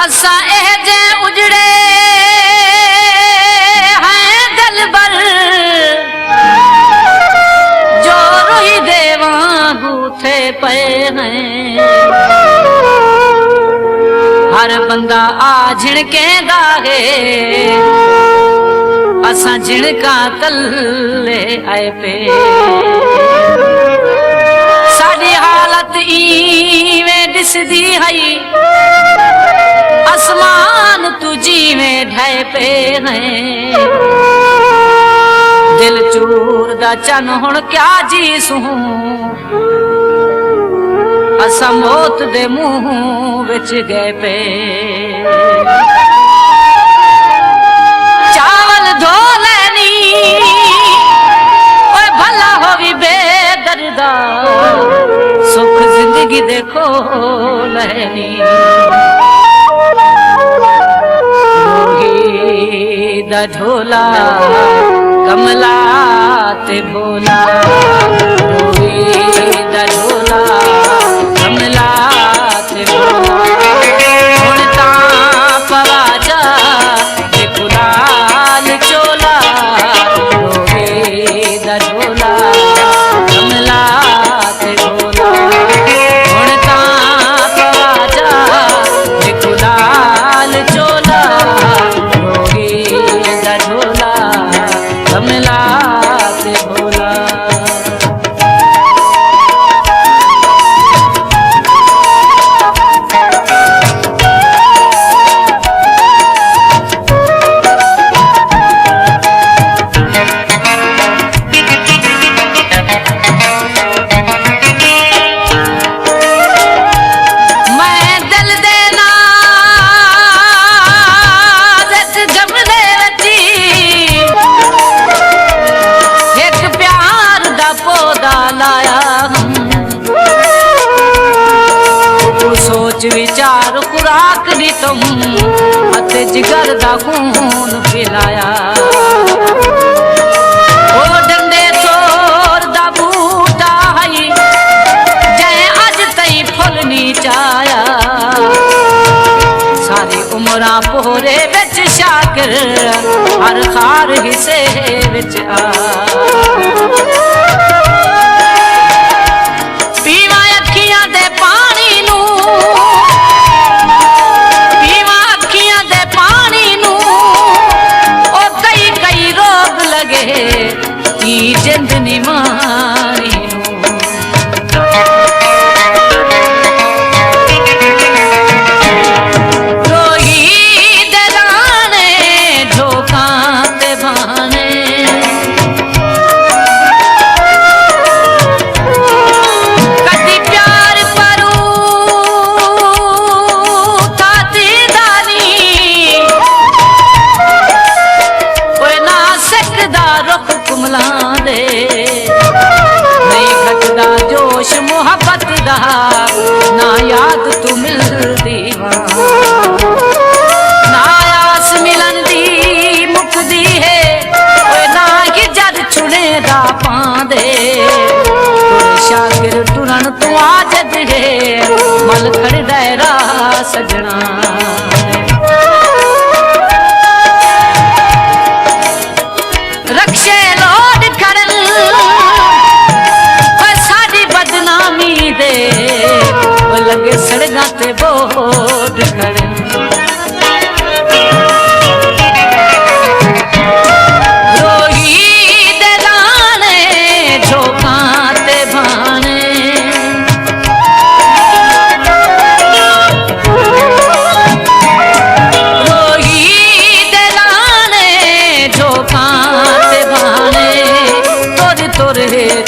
असा एह जे उजड़े हैं दिलबर जो रोई देवा गूथे पे हैं हर बंदा आ झिणके दागे असा झिणका तले आए पे साडी हालत इवें दिसदी हई आसमान तुझी में ढह पे हैं दिल चूर दा चन हुण क्या जी सूं असा मौत दे मुंह विच गए पे चावल धो लैनी ओए भला होवी बेदर्दा सुख जिंदगी देखो लैनी दा ढोला कमला ते भोला दा ढोला कमला ते भोला हुण तां पवाजा ते गुलाल चोला दा ढोला कमला ते भोला हुण तां पवाजा ते गुलाल चोला कमला से भोला विचार खुराक दी तुम अते जिगर दा खून पिलाया ओ डंडे तोर दा बूटा हई जै अज तई फुल नी चाया सारी उमरा पोरे विच शाकिर हर खार हिस्से विच आ जिंदनी मारी रोही दराने झोंका ते भाने कदी प्यार परू ताती दानी कोई ना सकदा रुख कुमला नहीं घटदा जोश मोहब्बत दा ना याद तू मिलदी ना आस मिलन दी मुकदी है ओए ना कि जद छुने दा पांदे शागिर टुरन तू आजद है मल खड़दा राह सजना रक्षे लोड करन साडी बदनामी दे लगे सड़गा ते बोड करन रोही दे दाने झोंका ते भाने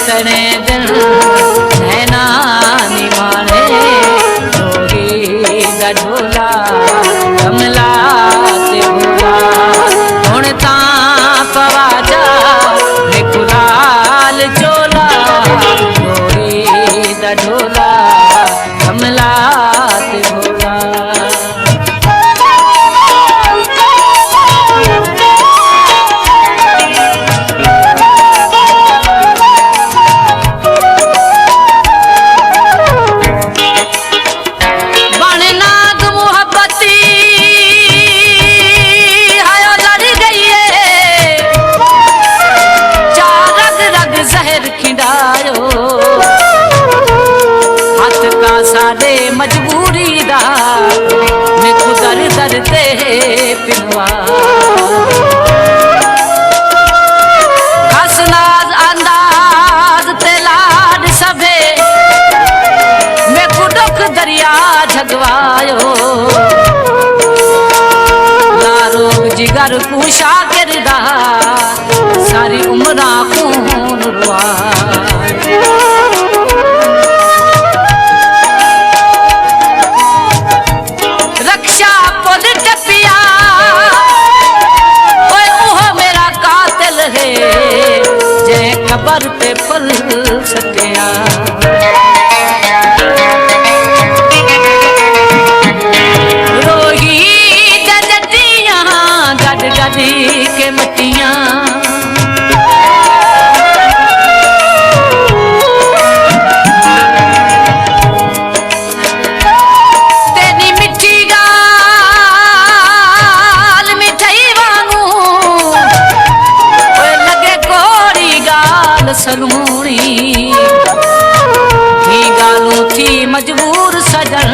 तने दिन नैना निमाने जोगी दा ढोला करे पिनवा हसनाज अंदाज ते लाड सभे मैं कुडुख दरिया झगवायो लारो जिगर कुशा करदा सारी उम्रा खून रुआ रक्षा पुल टपिया ओए उहो मेरा कातिल है जै कबर ते फल सटिया रोही जजटियां गड गडी के मटियां सलमूनी ही गालू थी मजबूर सजन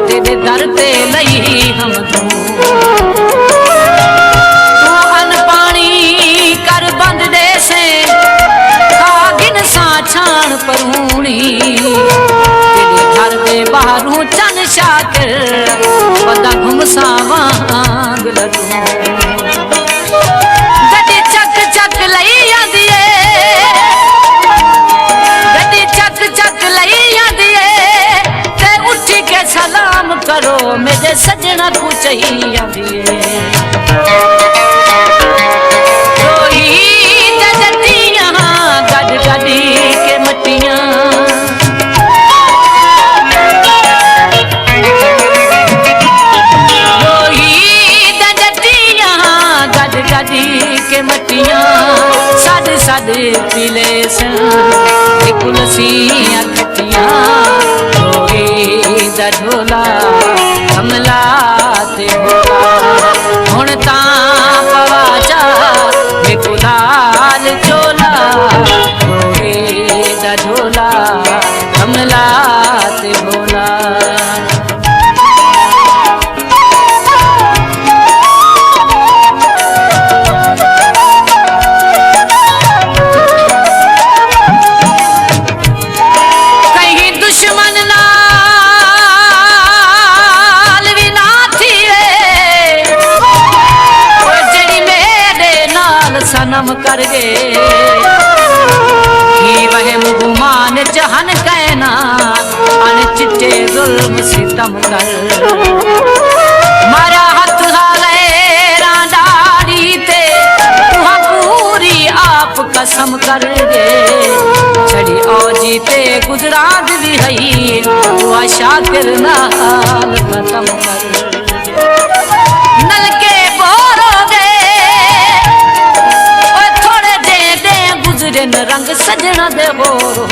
तेरे दर ते लई हम तू अन पानी कर बंद दे से कागिन सा छान परूनी तेरे घर दे बाहरों चन शाकर बदा घुमसा वांग लडू गड्डी चक चक लई आंदी सलाम करो मेरे सजना को चाहिए रोही जजटियां गड गडी के मटियां रोही जजटियां गड गडी के मटियां सद सद पीले कुलसियां खटियां ढोला हमला ते होला हुण तां पवाचा गुलाल चोला होए दा ढोला हमला ते होला कहीं दुश्मन ना सनम कर गे ही वहम गुमान जहन कहना अन चिट्टे जुल्म सितम कर मारा हथ हाले डाड़ी ते तुहा पूरी आप कसम कर गे छड़ी औजी ते गुजरात भी हई तुहा शाकिर नाल खत्म कर नलके बोरोगे रंग सजना दे बोरो